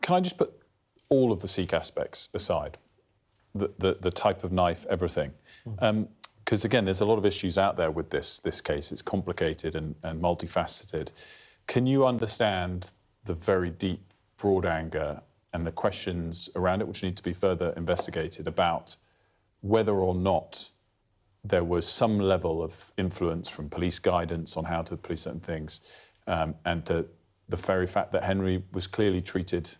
Can I just put all of the Sikh aspects aside? The type of knife, everything. Because, again, there's a lot of issues out there with this case. It's complicated and multifaceted. Can you understand the very deep, broad anger and the questions around it, which need to be further investigated, about whether or not there was some level of influence from police guidance on how to police certain things, and to the very fact that Henry was clearly treated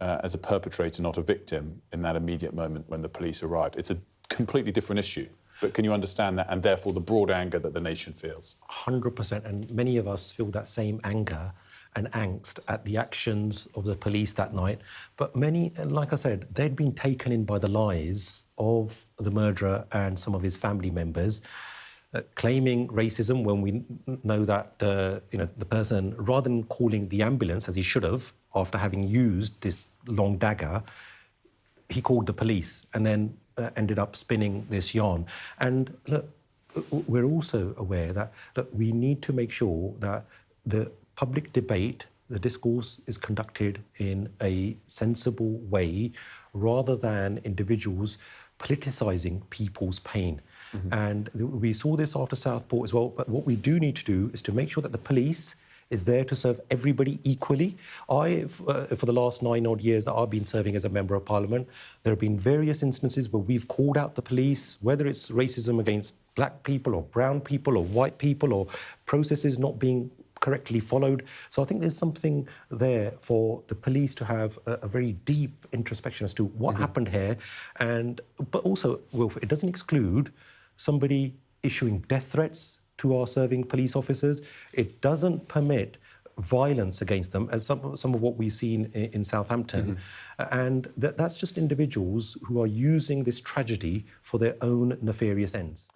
as a perpetrator, not a victim, in that immediate moment when the police arrived? It's a completely different issue. But can you understand that, and therefore the broad anger that the nation feels? 100%, and many of us feel that same anger and angst at the actions of the police that night. But many, like I said, they'd been taken in by the lies of the murderer and some of his family members, claiming racism when we know that the person, rather than calling the ambulance, as he should have, after having used this long dagger, he called the police and then ended up spinning this yarn. And look, we're also aware that we need to make sure that the public debate, the discourse, is conducted in a sensible way rather than individuals politicising people's pain. And we saw this after Southport as well. But what we do need to do is to make sure that the police is there to serve everybody equally. For the last 9 odd years that I've been serving as a Member of Parliament, there have been various instances where we've called out the police, whether it's racism against black people or brown people or white people or processes not being correctly followed. So I think there's something there for the police to have a very deep introspection as to what happened here. But also, Wilf, it doesn't exclude somebody issuing death threats to our serving police officers. It doesn't permit violence against them, as some of what we've seen in Southampton. And that's just individuals who are using this tragedy for their own nefarious ends.